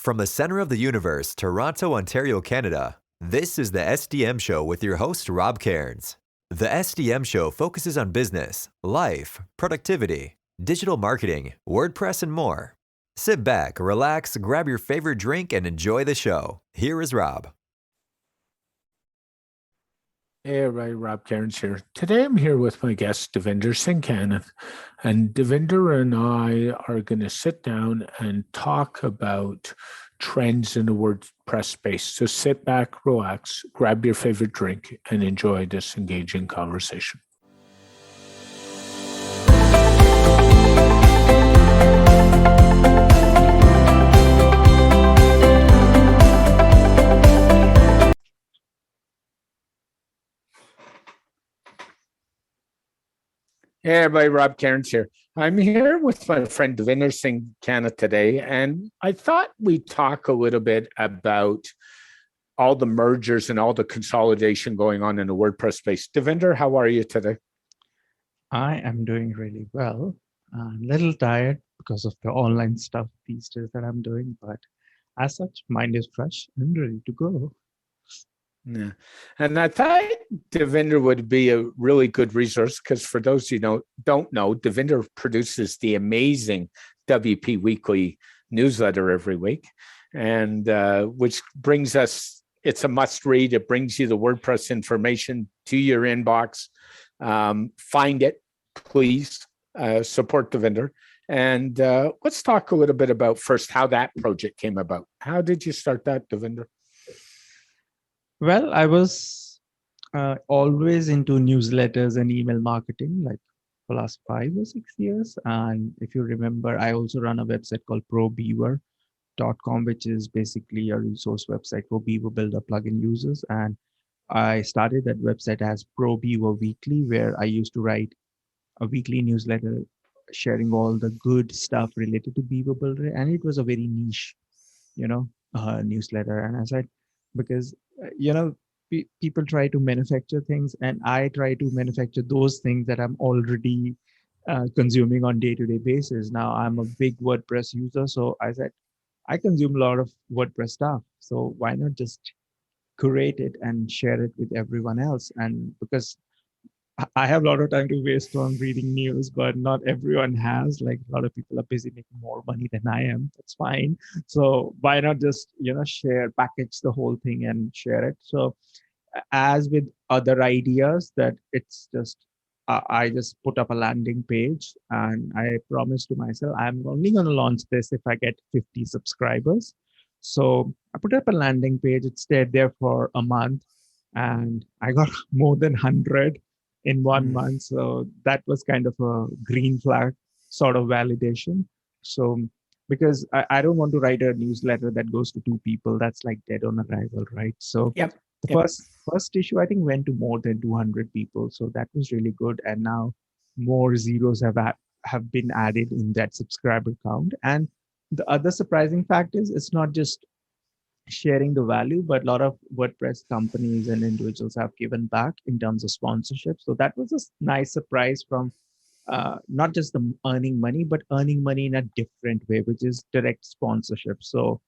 From the center of the universe, Toronto, Ontario, Canada, this is the SDM Show with your host, Rob Cairns. The SDM Show focuses on business, life, productivity, digital marketing, WordPress, and more. Sit back, relax, grab your favorite drink, and enjoy the show. Here is Rob. Hey everybody, Rob Cairns here. Today I'm here with my guest, Davinder Singh Kanith. And Davinder and I are going to sit down and talk about trends in the WordPress space. So sit back, relax, grab your favorite drink, and enjoy this engaging conversation. Hey everybody, Rob Cairns here. I'm here with my friend Davinder Singh Kanith today, and I thought we'd talk a little bit about all the mergers and all the consolidation going on in the WordPress space. Davinder, how are you today? I am doing really well. I'm a little tired because of the online stuff these days that I'm doing, but as such, mind is fresh and ready to go. Yeah. And I thought Davinder would be a really good resource because for those who don't know, Davinder produces the amazing WP Weekly newsletter every week, and which brings us, it's a must read. It brings you the WordPress information to your inbox. Find it, please, support Davinder. And let's talk a little bit about first how that project came about. How did you start that, Davinder? Well, I was always into newsletters and email marketing, like for the last 5 or 6 years. And if you remember, I also run a website called probeaver.com, which is basically a resource website for Beaver Builder plugin users. And I started that website as Pro Beaver Weekly, where I used to write a weekly newsletter sharing all the good stuff related to Beaver Builder. And it was a very niche, newsletter. And I said, because people try to manufacture things, and I try to manufacture those things that I'm already consuming on day-to-day basis. Now I'm a big WordPress user, so I said I consume a lot of WordPress stuff, so why not just curate it and share it with everyone else? And because I have a lot of time to waste on reading news, but not everyone has. Like, a lot of people are busy making more money than I am. That's fine. So why not just, package the whole thing and share it? So as with other ideas, that it's just, I just put up a landing page, and I promised to myself, I'm only going to launch this if I get 50 subscribers. So I put up a landing page. It stayed there for a month, and I got more than 100 in 1 month. So that was kind of a green flag sort of validation. So because I don't want to write a newsletter that goes to 2 people, that's like dead on arrival, right? So the first issue, I think, went to more than 200 people. So that was really good. And now more zeros have been added in that subscriber count. And the other surprising fact is it's not just sharing the value, but a lot of WordPress companies and individuals have given back in terms of sponsorship. So that was a nice surprise from not just the earning money, but earning money in a different way, which is direct sponsorship. So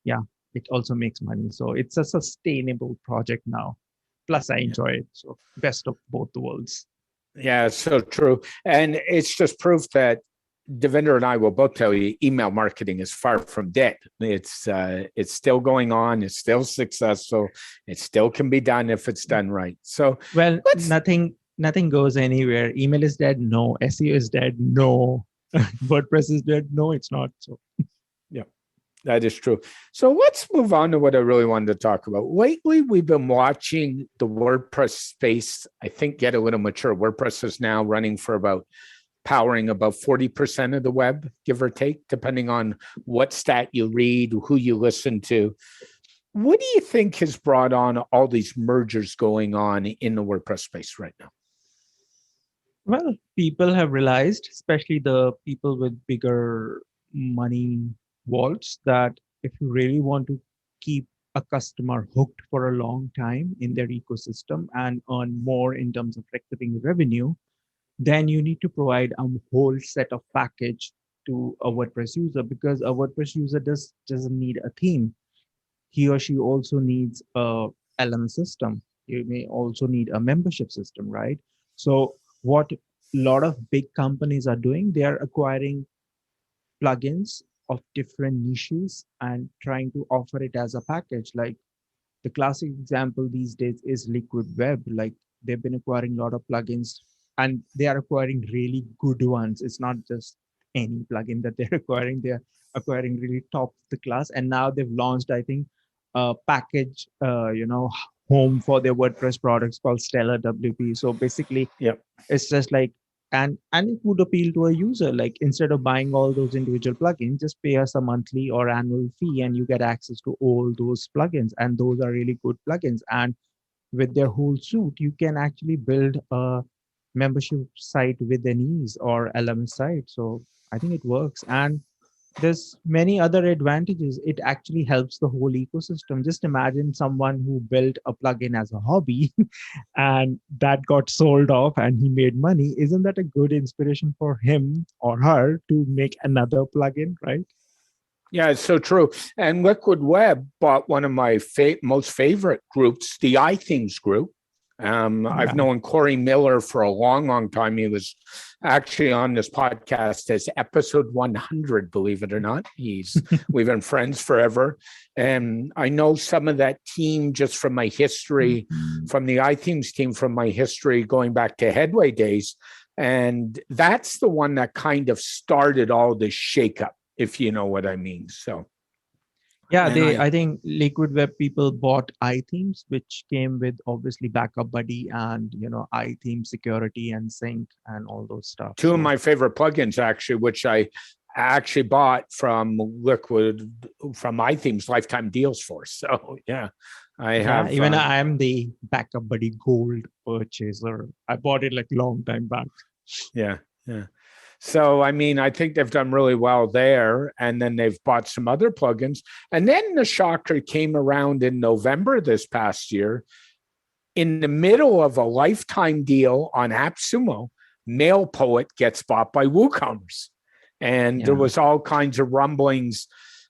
yeah, it also makes money. So it's a sustainable project now. Plus I enjoy it. So best of both the worlds. Yeah, so true. And it's just proof that Davinder and I will both tell you, email marketing is far from dead. It's still going on. It's still successful. It still can be done if it's done right. So nothing goes anywhere. Email is dead. No. SEO is dead. No. WordPress is dead. No, it's not. So yeah, that is true. So let's move on to what I really wanted to talk about. Lately, we've been watching the WordPress space, I think, get a little mature. WordPress is now running for powering about 40% of the web, give or take, depending on what stat you read, who you listen to. What do you think has brought on all these mergers going on in the WordPress space right now? Well, people have realized, especially the people with bigger money vaults, that if you really want to keep a customer hooked for a long time in their ecosystem and earn more in terms of recurring revenue, then you need to provide a whole set of package to a WordPress user, because a WordPress user doesn't need a theme. He or she also needs a LMS system. You may also need a membership system, right? So what a lot of big companies are doing, they are acquiring plugins of different niches and trying to offer it as a package. Like the classic example these days is Liquid Web. Like they've been acquiring a lot of plugins and they are acquiring really good ones. It's not just any plugin that they're acquiring, they're acquiring really top of the class. And now they've launched, I think, a package, home for their WordPress products called Stellar WP. So basically, Yep. it's just like, and it would appeal to a user. Like instead of buying all those individual plugins, just pay us a monthly or annual fee and you get access to all those plugins. And those are really good plugins. And with their whole suite, you can actually build a membership site with an ease, or LMS site. So I think it works. And there's many other advantages. It actually helps the whole ecosystem. Just imagine someone who built a plugin as a hobby and that got sold off and he made money. Isn't that a good inspiration for him or her to make another plugin, right? Yeah, it's so true. And Liquid Web bought one of my most favorite groups, the iThemes group. I've known Corey Miller for a long, long time. He was actually on this podcast as episode 100, believe it or not. We've been friends forever. And I know some of that team just from my history, from the iThemes team, from my history going back to Headway days. And that's the one that kind of started all this shakeup, if you know what I mean. So yeah, I think Liquid Web people bought iThemes, which came with obviously Backup Buddy and iTheme security and sync and all those stuff. Two of my favorite plugins, actually, which I actually bought from iThemes lifetime deals for. So yeah, I have. Even I am the Backup Buddy Gold purchaser. I bought it like a long time back. Yeah. So, I mean, I think they've done really well there. And then they've bought some other plugins. And then the shocker came around in November this past year. In the middle of a lifetime deal on AppSumo, MailPoet gets bought by WooCommerce. And there was all kinds of rumblings.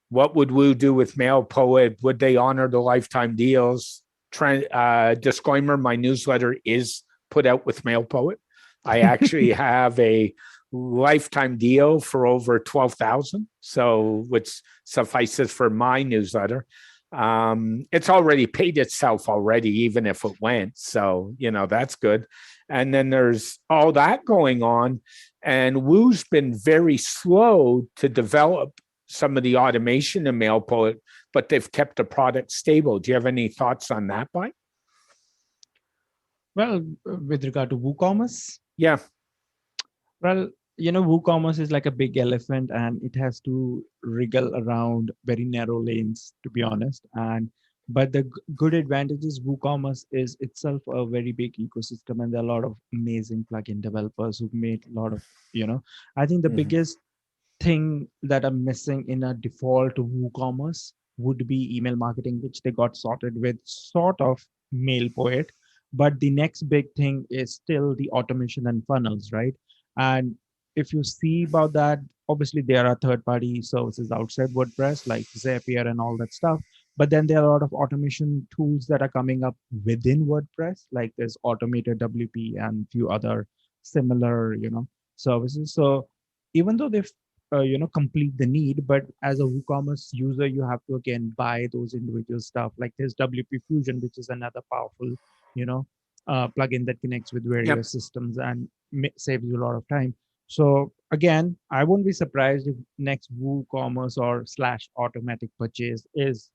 What would Woo do with MailPoet? Would they honor the lifetime deals? Disclaimer, my newsletter is put out with MailPoet. I actually have a lifetime deal for over 12,000. So which suffices for my newsletter. It's already paid itself already, even if it went. So, that's good. And then there's all that going on. And Woo's been very slow to develop some of the automation in MailPoet, but they've kept the product stable. Do you have any thoughts on that, Mike? Well, with regard to WooCommerce? Yeah. Well, WooCommerce is like a big elephant and it has to wriggle around very narrow lanes, to be honest. But the good advantage is WooCommerce is itself a very big ecosystem, and there are a lot of amazing plugin developers who've made a lot of, I think the biggest thing that I'm missing in a default WooCommerce would be email marketing, which they got sorted with sort of MailPoet. But the next big thing is still the automation and funnels, right? And if you see about that, obviously there are third-party services outside WordPress like Zapier and all that stuff. But then there are a lot of automation tools that are coming up within WordPress, like there's Automated WP and a few other similar, services. So even though they've, complete the need, but as a WooCommerce user, you have to again buy those individual stuff. Like there's WP Fusion, which is another powerful, plugin that connects with various systems and saves you a lot of time. So again, I won't be surprised if next WooCommerce or / automatic purchase is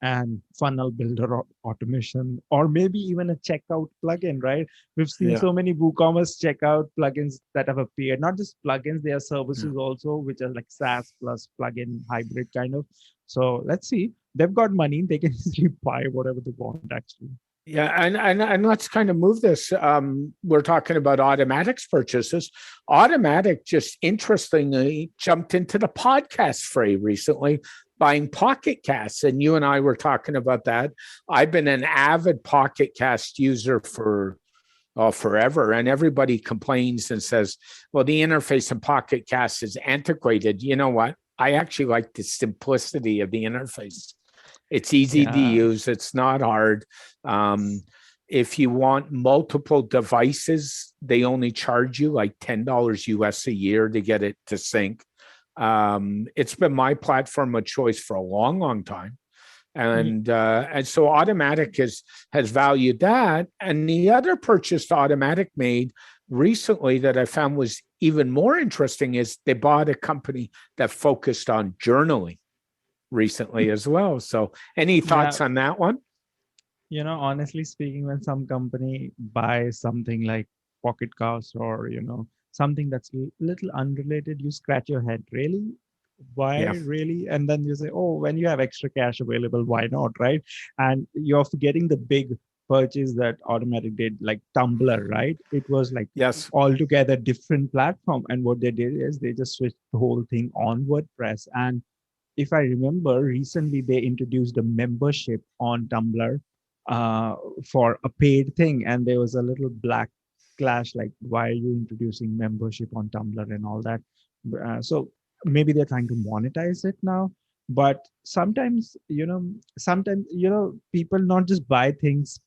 and funnel builder automation, or maybe even a checkout plugin, right? We've seen so many WooCommerce checkout plugins that have appeared. Not just plugins, they are services also, which are like SaaS plus plugin hybrid kind of. So let's see. They've got money. They can easily buy whatever they want, actually. Yeah, and let's kind of move this. We're talking about Automatic's purchases. Automatic just interestingly jumped into the podcast fray recently, buying Pocket Casts, and you and I were talking about that. I've been an avid Pocket Cast user for forever. And everybody complains and says, well, the interface in Pocket Cast is antiquated. You know what? I actually like the simplicity of the interface. It's easy to use. It's not hard. If you want multiple devices, they only charge you like $10 US a year to get it to sync. It's been my platform of choice for a long, long time. And so Automatic has valued that. And the other purchase Automatic made recently that I found was even more interesting is they bought a company that focused on journaling recently as well. So any thoughts on that one? You know, honestly speaking, when some company buys something like Pocket Cast or, you know, something that's a little unrelated, you scratch your head. Really? Why? Really? And then you say, oh, when you have extra cash available, why not? Right? And you're forgetting the big purchase that Automatic did, like Tumblr, right? It was like altogether different platform. And what they did is they just switched the whole thing on WordPress. And if I remember, recently they introduced a membership on Tumblr for a paid thing, and there was a little black clash, like, why are you introducing membership on Tumblr and all that? So maybe they're trying to monetize it now. But sometimes, people not just buy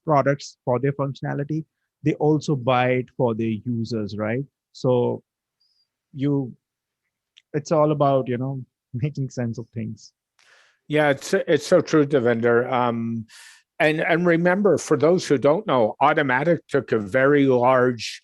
products for their functionality, they also buy it for their users, right? So it's all about, making sense of things. Yeah, it's so true, Davinder. And remember, for those who don't know, Automatic took a very large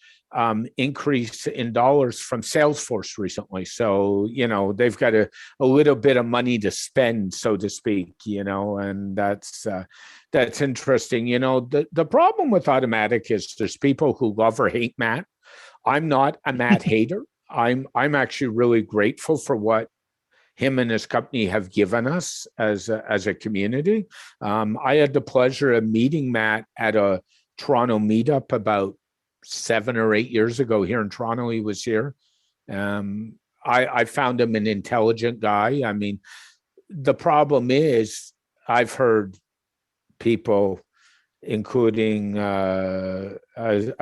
increase in dollars from Salesforce recently. So, they've got a little bit of money to spend, so to speak, and that's interesting. The problem with Automatic is there's people who love or hate Matt. I'm not a Matt hater. I'm actually really grateful for what him and his company have given us as a community. I had the pleasure of meeting Matt at a Toronto meetup about 7 or 8 years ago here in Toronto. He was here. I found him an intelligent guy. I mean, the problem is I've heard people, including a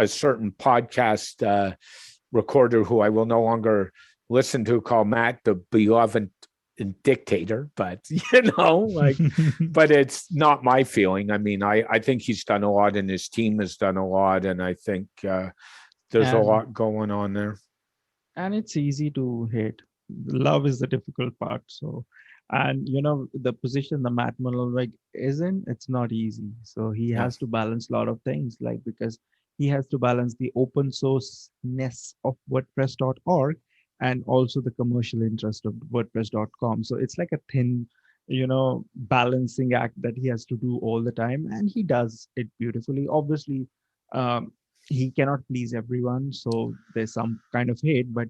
certain podcast recorder who I will no longer listen to, call Matt the beloved dictator, but but it's not my feeling. I mean, I think he's done a lot and his team has done a lot, and I think there's a lot going on there. And it's easy to hate. Love is the difficult part. So, and the position the Matt Mullenweg is in, it's not easy. So he has to balance a lot of things, like, because he has to balance the open source-ness of WordPress.org and also the commercial interest of WordPress.com. So it's like a thin, balancing act that he has to do all the time. And he does it beautifully. Obviously, he cannot please everyone. So there's some kind of hate, but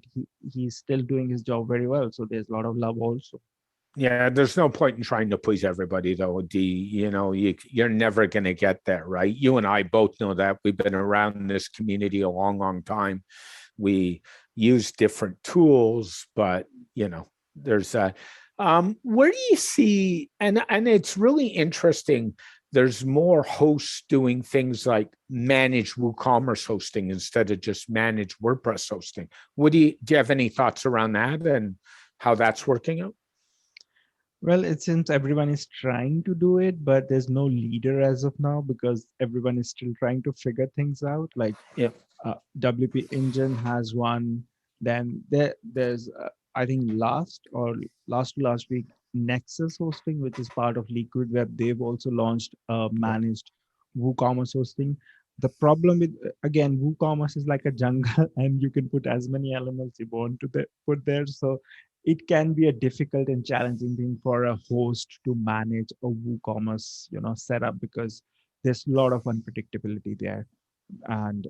he's still doing his job very well. So there's a lot of love also. Yeah, there's no point in trying to please everybody, though, D. You're never going to get there, right? You and I both know that. We've been around this community a long, long time. We use different tools, but, there's where do you see, and it's really interesting, there's more hosts doing things like manage WooCommerce hosting instead of just manage WordPress hosting. Do you have any thoughts around that and how that's working out? Well, it seems everyone is trying to do it, but there's no leader as of now because everyone is still trying to figure things out. Like WP Engine has one. Then there's, I think last to last week, Nexus Hosting, which is part of Liquid Web. They've also launched managed WooCommerce hosting. The problem with, again, WooCommerce is like a jungle and you can put as many elements you want to put there. So it can be a difficult and challenging thing for a host to manage a WooCommerce, setup, because there's a lot of unpredictability there. And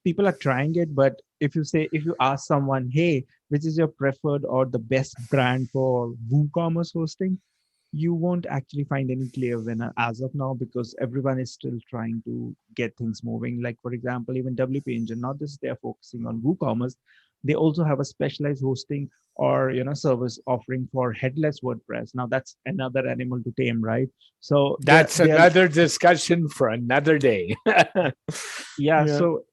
people are trying it, but if you ask someone, hey, which is your preferred or the best brand for WooCommerce hosting, you won't actually find any clear winner as of now, because everyone is still trying to get things moving. Like, for example, even WP Engine, not just they're focusing on WooCommerce, they also have a specialized hosting or service offering for headless WordPress. Now that's another animal to tame, right? So that's another discussion for another day. So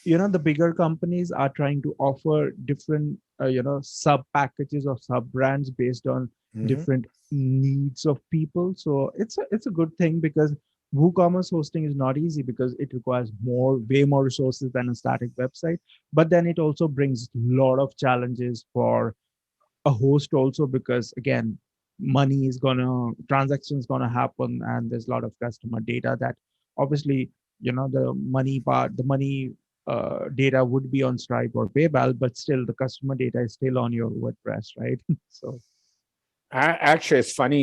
the bigger companies are trying to offer different, sub packages or sub brands based on Mhm. different needs of people. So it's a good thing, because WooCommerce hosting is not easy, because it requires way more resources than a static website. But then it also brings a lot of challenges for a host also, because again, transactions gonna happen, and there's a lot of customer data that obviously, the money data would be on Stripe or PayPal, but still the customer data is still on your WordPress, right? So Actually, it's funny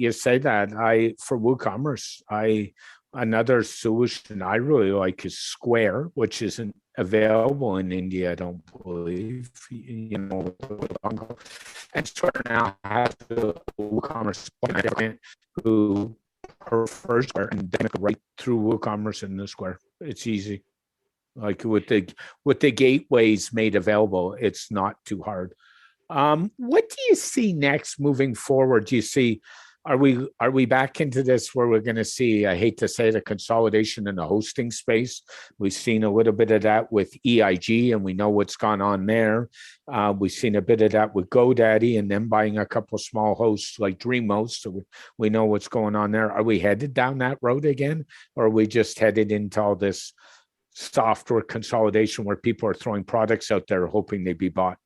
you say that. For WooCommerce, another solution I really like is Square, which isn't available in India, I don't believe. And Square now has a WooCommerce client who prefers Square, and they make it right through WooCommerce in the Square. It's easy. Like with the gateways made available, it's not too hard. What do you see next moving forward? Do you see, are we back into this where we're going to see, I hate to say it, a consolidation in the hosting space? We've seen a little bit of that with EIG, and we know what's gone on there. We've seen a bit of that with GoDaddy, and then buying a couple of small hosts like DreamHost. So we know what's going on there. Are we headed down that road again, or are we just headed into all this software consolidation where people are throwing products out there hoping they be bought?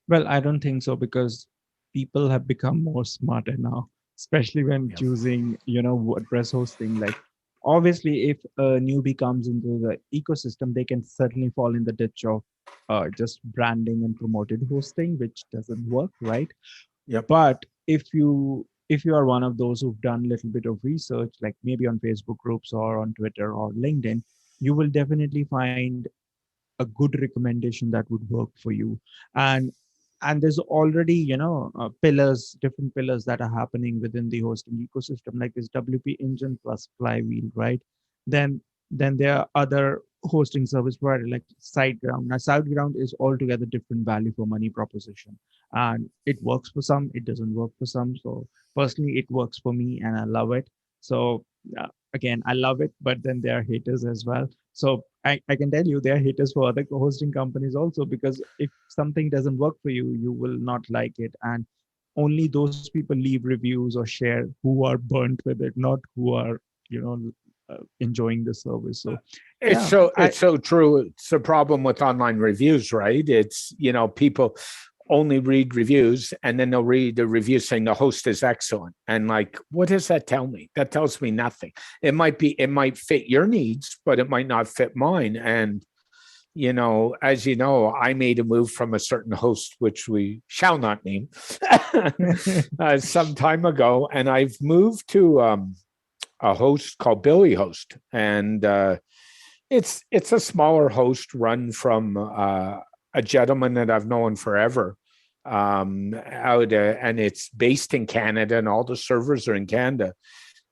well, I don't think so, because people have become more smarter now, especially when Yeah. choosing, WordPress hosting. Like, obviously, if a newbie comes into the ecosystem, they can certainly fall in the ditch of just branding and promoted hosting, which doesn't work, right? Yep. But if you are one of those who've done a little bit of research, like maybe on Facebook groups or on Twitter or LinkedIn, you will definitely find a good recommendation that would work for you. and and there's already, different pillars that are happening within the hosting ecosystem, like this WP Engine plus Flywheel, right? Then then there are other hosting service provider like SiteGround. Now SiteGround is altogether different value for money proposition, and it works for some, it doesn't work for some. So personally it works for me and I love it. So again, I love it, but then there are haters as well. So I can tell you there are haters for other hosting companies also, because if something doesn't work for you, you will not like it. And only those people leave reviews or share who are burnt with it, not who are, enjoying the service. So yeah, I It's so true. It's a problem with online reviews, right? It's, people only read reviews, and then they'll read the review saying the host is excellent. And like, what does that tell me? That tells me nothing. It might fit your needs, but it might not fit mine. And as you know, I made a move from a certain host, which we shall not name, some time ago, and I've moved to a host called Billy Host, and it's a smaller host run from a gentleman that I've known forever, and it's based in Canada, and all the servers are in Canada.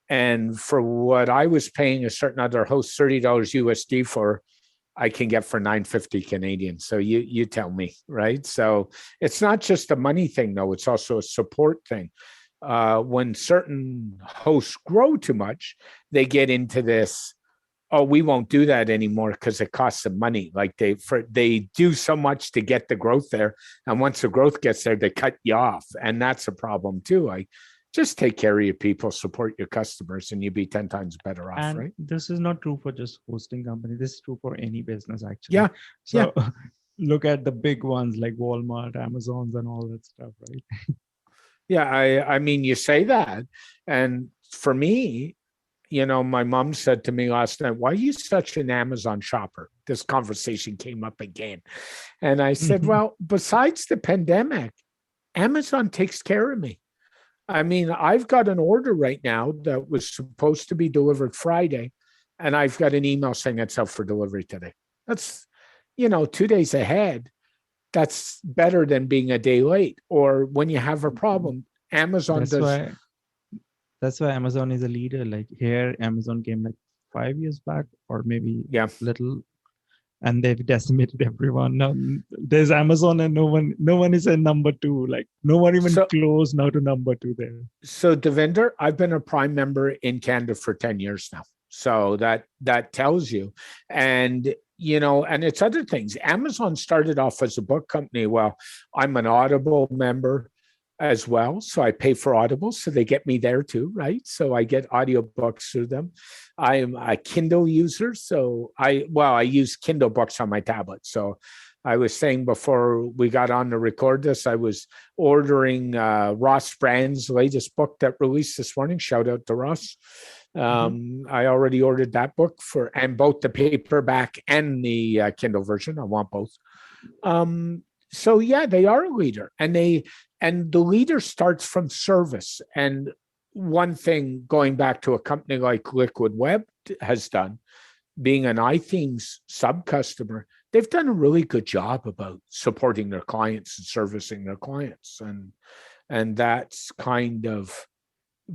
And for what I was paying a certain other host $30 USD for, I can get for 950 Canadian. So you tell me, right? So it's not just a money thing, though. It's also a support thing. When certain hosts grow too much, they get into this, oh, we won't do that anymore because it costs them money. Like they do so much to get the growth there, and once the growth gets there, they cut you off, and that's a problem too. Like, just take care of your people, support your customers, and you'll be 10 times better off, and right? this is not true for just hosting company, this is true for any business actually. Yeah, yeah. So look at the big ones like Walmart, Amazon's, and all that stuff, right? Yeah, I mean, you say that, and for me, my mom said to me last night, "Why are you such an Amazon shopper?" This conversation came up again, and I said, "Well, besides the pandemic, Amazon takes care of me. I mean, I've got an order right now that was supposed to be delivered Friday, and I've got an email saying it's out for delivery today. That's, 2 days ahead. That's better than being a day late. Or when you have a problem, Amazon that's does." why that's why Amazon is a leader. Like here, Amazon came like 5 years back, or maybe Yeah. little, and they've decimated everyone. Now there's Amazon, and no one is a number two. Like no one even close now to number two there. So Davinder, I've been a Prime member in Canada for 10 years now. So that tells you. And and it's other things. Amazon started off as a book company. Well, I'm an Audible member as well, so I pay for Audible, so they get me there too, right? So I get audiobooks through them. I'm a Kindle user, so I use Kindle books on my tablet. So I was saying before we got on to record this, I was ordering Ross Brand's latest book that released this morning. Shout out to Ross. I already ordered that book and both the paperback and the Kindle version. I want both. So yeah, they are a leader, and the leader starts from service. And one thing, going back to a company like Liquid Web has done, being an iThemes sub-customer, they've done a really good job about supporting their clients and servicing their clients. And that's kind of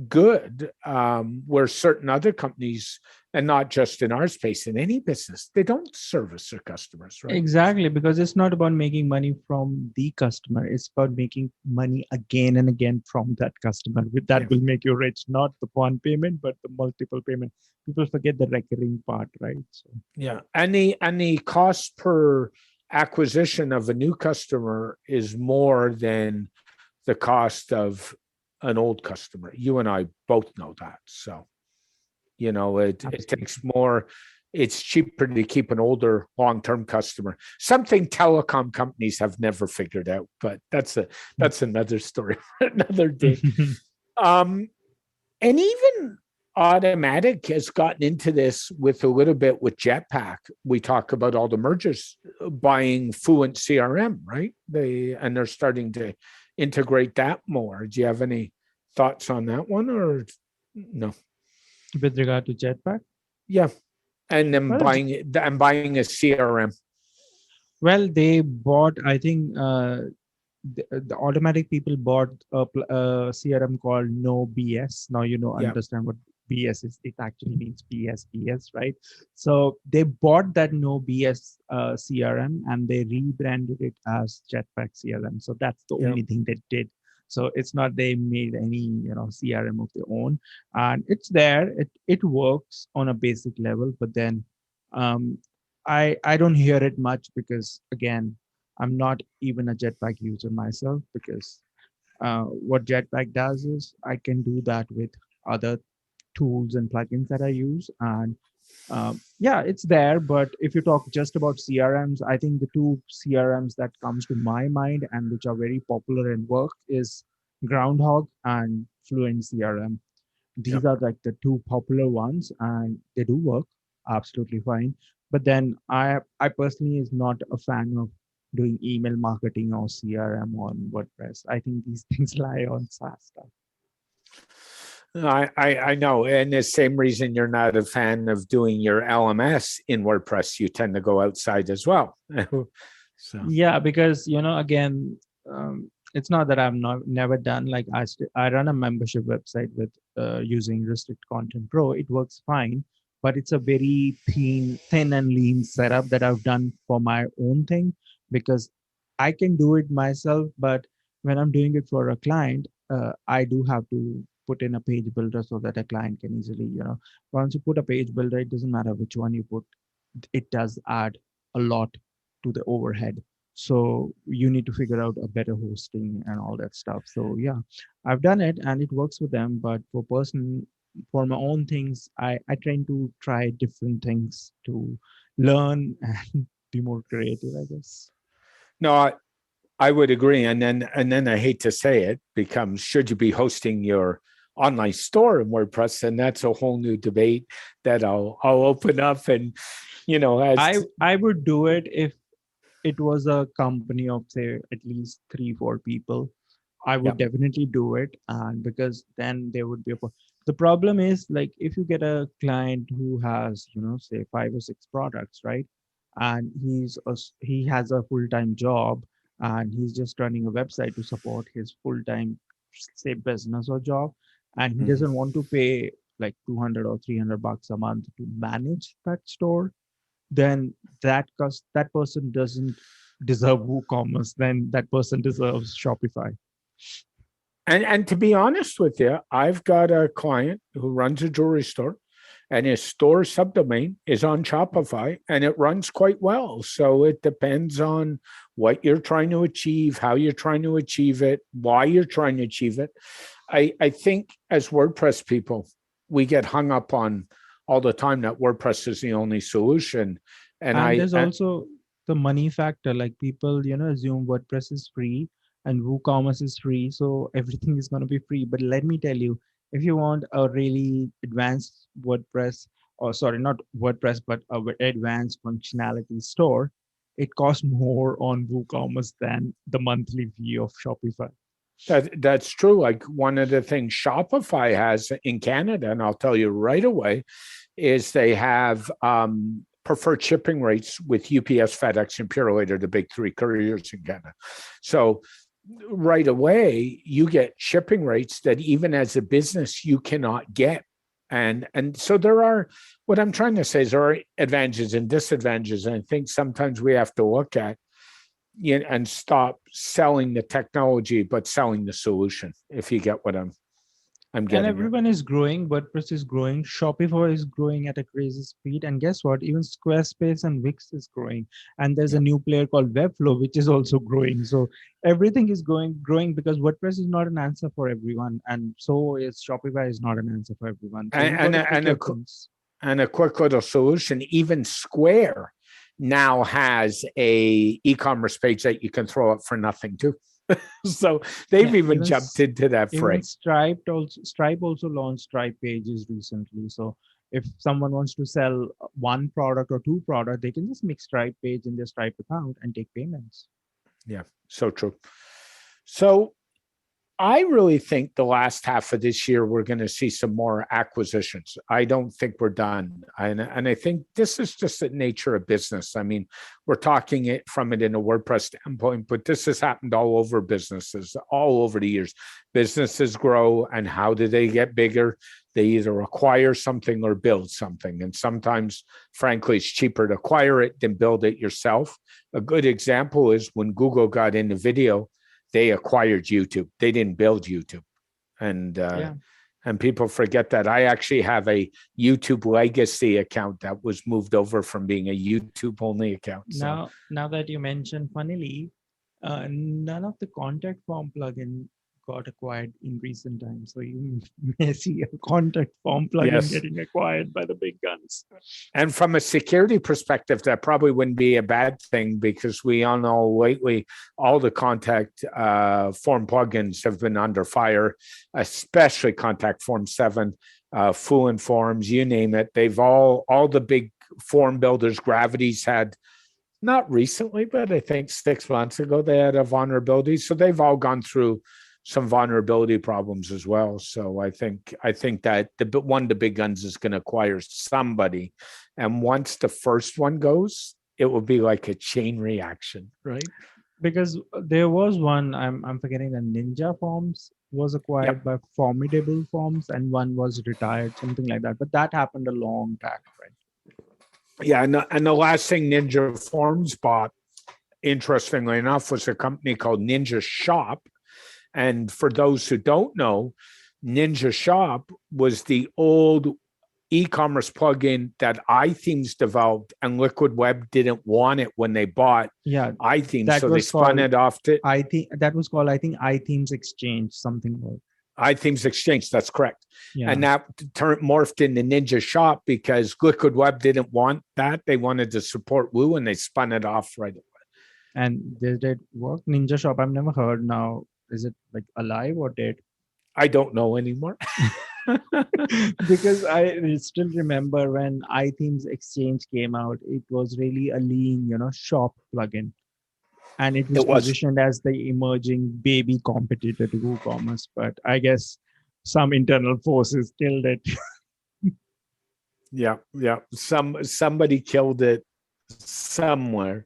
good, where certain other companies, and not just in our space, in any business, they don't service their customers, right? Exactly, because it's not about making money from the customer. It's about making money again and again from that customer. That will make you rich, not the one payment, but the multiple payment. People forget the recurring part, right? So yeah, and the cost per acquisition of a new customer is more than the cost of an old customer. You and I both know that. So, it takes more. It's cheaper to keep an older long-term customer. Something telecom companies have never figured out, but that's another story for another day. And even Automatic has gotten into this with a little bit with Jetpack. We talk about all the mergers buying Fluent CRM, right? They're starting to integrate that more. Do you have any thoughts on that one, or no? with regard to Jetpack? Yeah. And then buying a CRM. Well, they bought, I think, the Automatic people bought a CRM called No BS. Now understand what BS is. It actually means BS, right? So they bought that No BS CRM and they rebranded it as Jetpack CRM. So that's the only thing they did. So it's not they made any CRM of their own, and it's there. It works on a basic level, but then I don't hear it much because again, I'm not even a Jetpack user myself, because what Jetpack does is I can do that with other tools and plugins that I use. And it's there. But if you talk just about CRMs, I think the two CRMs that comes to my mind and which are very popular and work is Groundhog and Fluent CRM. These are like the two popular ones, and they do work absolutely fine. But then I personally is not a fan of doing email marketing or CRM on WordPress. I think these things lie on SaaS stuff. I know. And the same reason you're not a fan of doing your LMS in WordPress, you tend to go outside as well. So yeah, because again, it's not that I've never done, like I run a membership website with using Restrict Content Pro. It works fine, but it's a very thin and lean setup that I've done for my own thing, because I can do it myself, but when I'm doing it for a client, I do have to put in a page builder so that a client can easily, once you put a page builder, it doesn't matter which one you put, it does add a lot to the overhead. So you need to figure out a better hosting and all that stuff. So yeah, I've done it and it works with them. But for my own things, I try different things to learn and be more creative, I guess. No, I would agree. And then I hate to say it, becomes, should you be hosting your online store in WordPress? And that's a whole new debate that I'll open up. And I would do it if it was a company of say at least 3-4 people. I would definitely do it, and because then there would be the problem is, like, if you get a client who has say 5 or 6 products, right, and he has a full-time job and he's just running a website to support his full-time say business or job, and he doesn't want to pay like $200 or $300 a month to manage that store, then that person doesn't deserve WooCommerce. Then that person deserves Shopify. And to be honest with you, I've got a client who runs a jewelry store, and his store subdomain is on Shopify, and it runs quite well. So it depends on what you're trying to achieve, how you're trying to achieve it, why you're trying to achieve it. I think as WordPress people, we get hung up on all the time that WordPress is the only solution. And there's also the money factor. Like people, assume WordPress is free and WooCommerce is free, so everything is going to be free. But let me tell you, if you want a really advanced WordPress, or sorry, not WordPress, but a advanced functionality store, it costs more on WooCommerce than the monthly fee of Shopify. That's true. Like one of the things Shopify has in Canada, and I'll tell you right away, is they have preferred shipping rates with UPS, FedEx, and Purolator, the big three couriers in Canada. So right away, you get shipping rates that even as a business you cannot get. And so there are, what I'm trying to say is there are advantages and disadvantages. And I think sometimes we have to look at and stop selling the technology, but selling the solution, if you get what I'm getting. And everyone is growing. WordPress is growing. Shopify is growing at a crazy speed. And guess what? Even Squarespace and Wix is growing. And there's a new player called Webflow, which is also growing. So everything is growing because WordPress is not an answer for everyone. And so is Shopify is not an answer for everyone. So and a quick little solution, even Square now has a e-commerce page that you can throw up for nothing too. So they've even jumped into that fray. Stripe also launched Stripe pages recently. So if someone wants to sell one product or two products, they can just make Stripe page in their Stripe account and take payments. Yeah, so true. So I really think the last half of this year, we're going to see some more acquisitions. I don't think we're done. And I think this is just the nature of business. I mean, we're talking it from it in a WordPress standpoint, but this has happened all over businesses, all over the years. Businesses grow, and how do they get bigger? They either acquire something or build something. And sometimes, frankly, it's cheaper to acquire it than build it yourself. A good example is when Google got into video, they acquired YouTube. They didn't build YouTube. And people forget that. I actually have a YouTube legacy account that was moved over from being a YouTube only account. So. Now that you mentioned, funnily, none of the contact form plugin got acquired in recent times. So you may see a contact form plugin getting acquired by the big guns. And from a security perspective, that probably wouldn't be a bad thing, because we all know lately all the contact form plugins have been under fire, especially Contact Form 7, Fluent Forms, you name it. They've all the big form builders, Gravity's had, not recently, but I think 6 months ago, they had a vulnerability. So they've all gone through some vulnerability problems as well. So I think that one of the big guns is going to acquire somebody, and once the first one goes, it will be like a chain reaction, right? Because there was one, I'm forgetting, the Ninja Forms was acquired by Formidable Forms, and one was retired, something like that. But that happened a long time, right? Yeah, and the last thing Ninja Forms bought, interestingly enough, was a company called Ninja Shop. And for those who don't know, Ninja Shop was the old e-commerce plugin that iThemes developed, and Liquid Web didn't want it when they bought iThemes, so they spun it off to that was called, I think, iThemes Exchange, something like iThemes Exchange. That's correct. Yeah. And that morphed into Ninja Shop because Liquid Web didn't want that. They wanted to support Woo, and they spun it off right away. And did it work? Ninja Shop, I've never heard now. Is it like alive or dead? I don't know anymore. Because I still remember when iThemes Exchange came out, it was really a lean, shop plugin. And it was positioned as the emerging baby competitor to WooCommerce. But I guess some internal forces killed it. Yeah. Somebody killed it somewhere.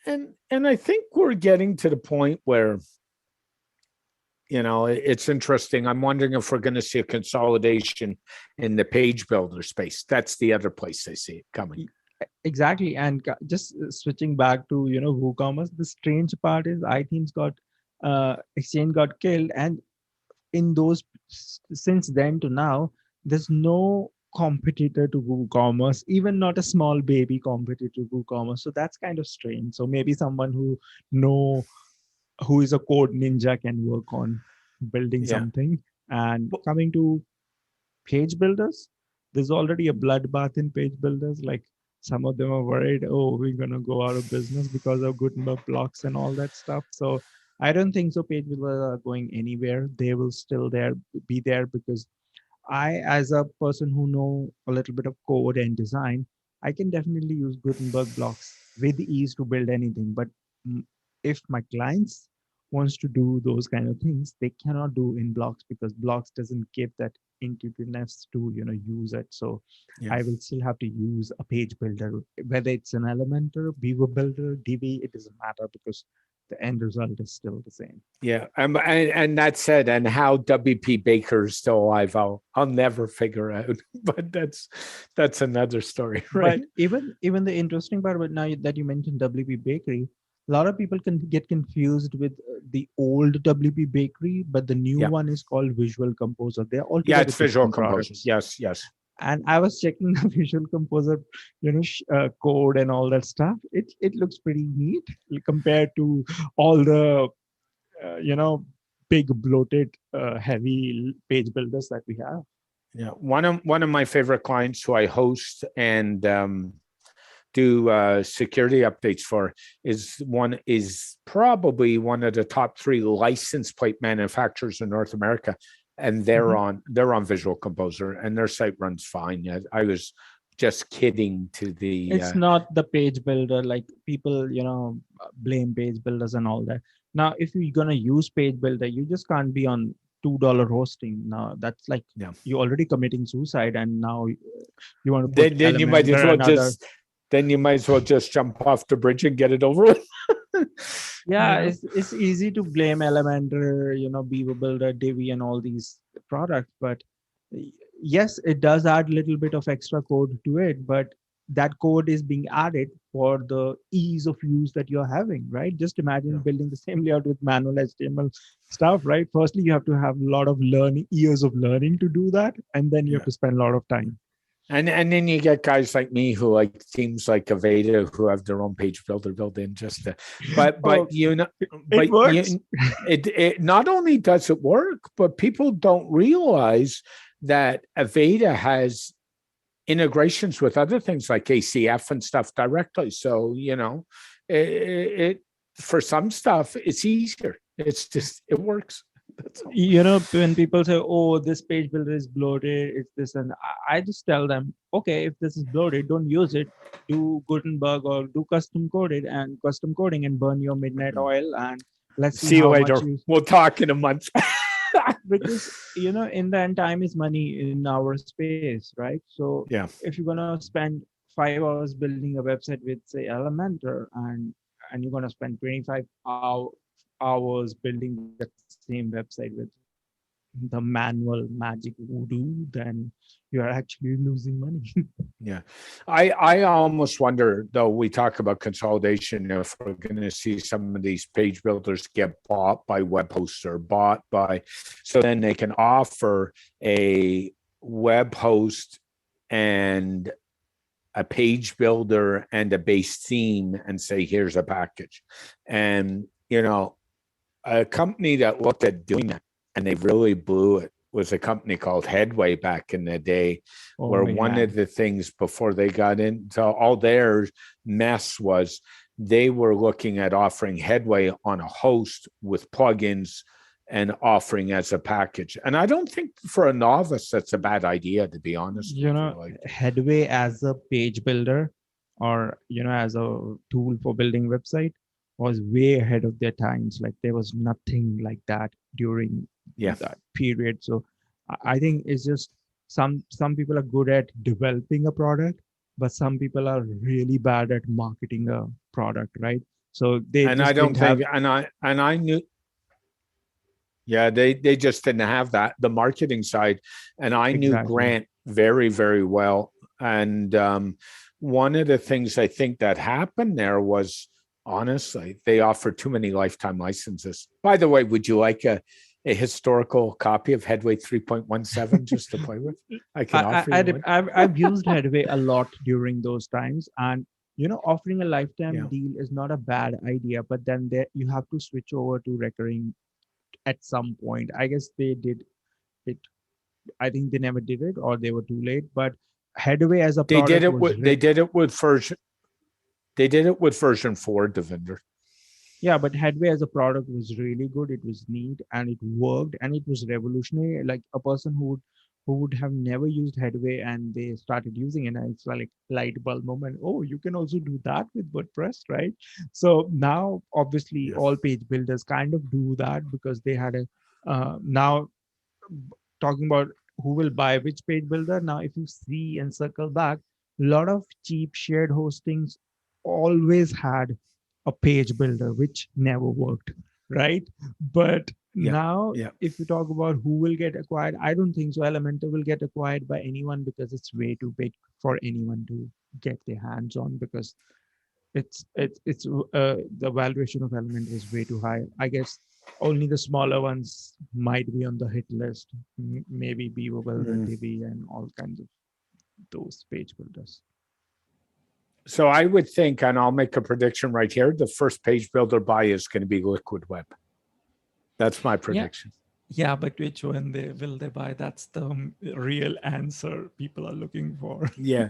And I think we're getting to the point where, it's interesting. I'm wondering if we're going to see a consolidation in the page builder space. That's the other place I see it coming. Exactly. And just switching back to, WooCommerce, the strange part is iThemes Exchange got killed. And in those, since then to now, there's no competitor to WooCommerce, even not a small baby competitor to WooCommerce. So that's kind of strange. So maybe someone know who is a code ninja can work on building Yeah. something. And coming to page builders, there's already a bloodbath in page builders. Like some of them are worried, oh, we're gonna go out of business because of Gutenberg blocks and all that stuff. So I don't think so. Page builders are going anywhere. They will still be there because I, as a person who know a little bit of code and design, I can definitely use Gutenberg blocks with ease to build anything. But if my clients wants to do those kind of things, they cannot do in blocks because blocks doesn't give that intuitiveness to use it. So Yeah. I will still have to use a page builder, whether it's an Elementor, Beaver Builder, Divi. It doesn't matter because the end result is still the same. Yeah, and that said, and how WP Baker is still alive, I'll never figure out. But that's another story, right? But even the interesting part, but now that you mentioned WP Bakery, a lot of people can get confused with the old WP Bakery, but the new Yeah. one is called Visual Composer. They're all Yeah, it's Visual different Composer. products. Yes, yes. And I was checking the Visual Composer, code and all that stuff. It looks pretty neat compared to all the big bloated heavy page builders that we have. Yeah, one of my favorite clients who I host and do security updates for is probably one of the top 3 license plate manufacturers in North America, and they're on Visual Composer, and their site runs fine. I was just kidding to the. It's not the page builder, like people blame page builders and all that. Now, if you're gonna use page builder, you just can't be on $2 hosting. Now that's like you're already committing suicide, and now you want to put then you might as well just jump off the bridge and get it over with. Yeah, it's easy to blame Elementor, Beaver Builder, Divi, and all these products, but yes, it does add a little bit of extra code to it, but that code is being added for the ease of use that you're having, right? Just imagine building the same layout with manual HTML stuff, right? Firstly, you have to have a lot of years of learning to do that, and then you have to spend a lot of time. And then you get guys like me who like teams like Aveda who have their own page builder built in just to, but it works. It not only does it work, but people don't realize that Aveda has integrations with other things like ACF and stuff directly. So it for some stuff it's easier. It's just it works. When people say, oh, this page builder is bloated, it's this, and I just tell them, okay, if this is bloated, don't use it. Do Gutenberg or do custom coding and burn your midnight oil, and let's see you later. Much we'll talk in a month. Because in the end, time is money in our space, right? So if you're gonna spend 5 hours building a website with, say, Elementor, and you're gonna spend 25 hours building the same website with the manual magic voodoo, then you're actually losing money. Yeah. I almost wonder, though, we talk about consolidation, if we're going to see some of these page builders get bought by web hosts or so then they can offer a web host and a page builder and a base theme and say, here's a package. And, a company that looked at doing that and they really blew it was a company called Headway back in the day, where one of the things before they got into all their mess was they were looking at offering Headway on a host with plugins and offering as a package. And I don't think for a novice, that's a bad idea, to be honest. Headway as a page builder or, as a tool for building website was way ahead of their times. Like there was nothing like that during that period. So I think it's just some people are good at developing a product, but some people are really bad at marketing a product, right? So they they just didn't have that, the marketing side. And I knew Grant very, very well. And one of the things I think that happened there was, honestly, they offered too many lifetime licenses. By the way, would you like a a historical copy of Headway 3.17 just to play with? I can offer you one. I've used Headway a lot during those times, and offering a lifetime deal is not a bad idea, but then you have to switch over to recurring at some point. I guess they did it. I think they never did it, or they were too late. But Headway as a product they did it with version 4, Davinder. Yeah, but Headway as a product was really good. It was neat and it worked and it was revolutionary. Like a person who would have never used Headway and they started using it, and it's like light bulb moment. Oh, you can also do that with WordPress, right? So now, obviously, all page builders kind of do that because they had a now talking about who will buy which page builder. Now, if you see and circle back, a lot of cheap shared hostings always had a page builder, which never worked, right? But now, if you talk about who will get acquired, I don't think so. Elementor will get acquired by anyone because it's way too big for anyone to get their hands on, because the valuation of Elementor is way too high. I guess only the smaller ones might be on the hit list, maybe Beaverbuilder, Divi, and all kinds of those page builders. So I would think, and I'll make a prediction right here, the first page builder buy is going to be Liquid Web. That's my prediction. Yeah, but which one will they buy? That's the real answer people are looking for. Yeah,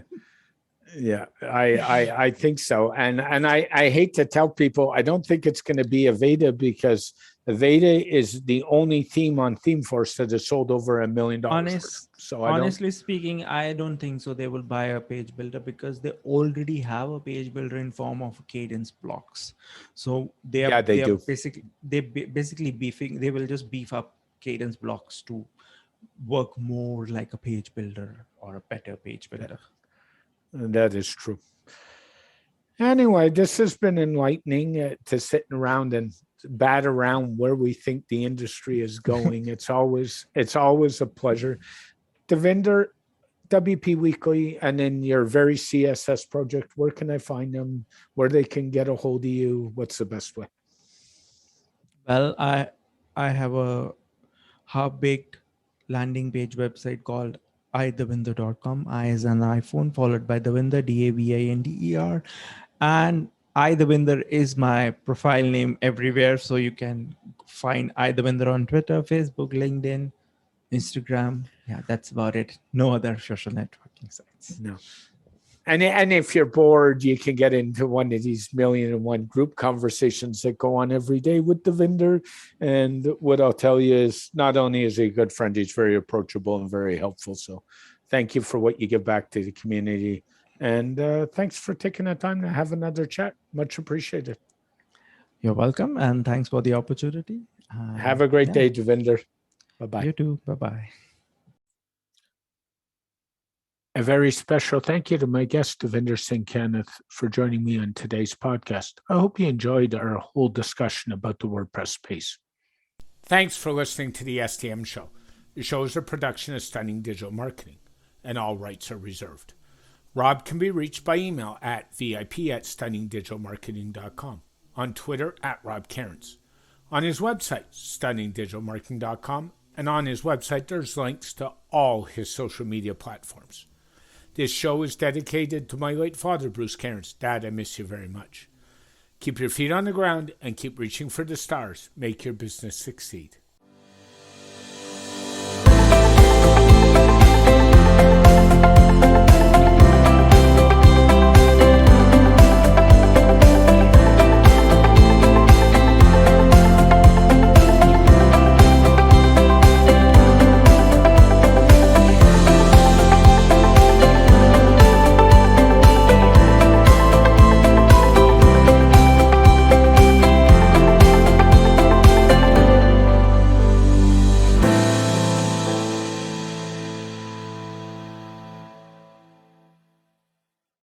I think so. And I hate to tell people, I don't think it's going to be Aveda, because Aveda is the only theme on ThemeForce that has sold over $1 million. Honestly speaking, I don't think so. They will buy a page builder because they already have a page builder in form of Cadence blocks. So they will just beef up Cadence blocks to work more like a page builder or a better page builder. That is true. Anyway, this has been enlightening to sit around and bat around where we think the industry is going. It's always a pleasure. Davinder, WP Weekly, and then your very CSS project, where can I find them? Where they can get a hold of you? What's the best way? Well, I have a half-baked landing page website called iDavinder.com. I as an iPhone, followed by Davinder, Davinder. And iDavinder is my profile name everywhere. So you can find iDavinder on Twitter, Facebook, LinkedIn, Instagram. Yeah, that's about it. No other social networking sites. No. And if you're bored, you can get into one of these 1,000,001 group conversations that go on every day with Davinder. And what I'll tell you is, not only is he a good friend, he's very approachable and very helpful. So thank you for what you give back to the community. And thanks for taking the time to have another chat. Much appreciated. You're welcome. And thanks for the opportunity. Have a great day, Davinder. Bye-bye. You too. Bye-bye. A very special thank you to my guest, Davinder Singh Kanith, for joining me on today's podcast. I hope you enjoyed our whole discussion about the WordPress space. Thanks for listening to the STM Show. The show is a production of Stunning Digital Marketing, and all rights are reserved. Rob can be reached by email at vip@stunningdigitalmarketing.com, on Twitter @Rob Cairns, on his website, stunningdigitalmarketing.com, and on his website there's links to all his social media platforms. This show is dedicated to my late father, Bruce Cairns. Dad, I miss you very much. Keep your feet on the ground and keep reaching for the stars. Make your business succeed.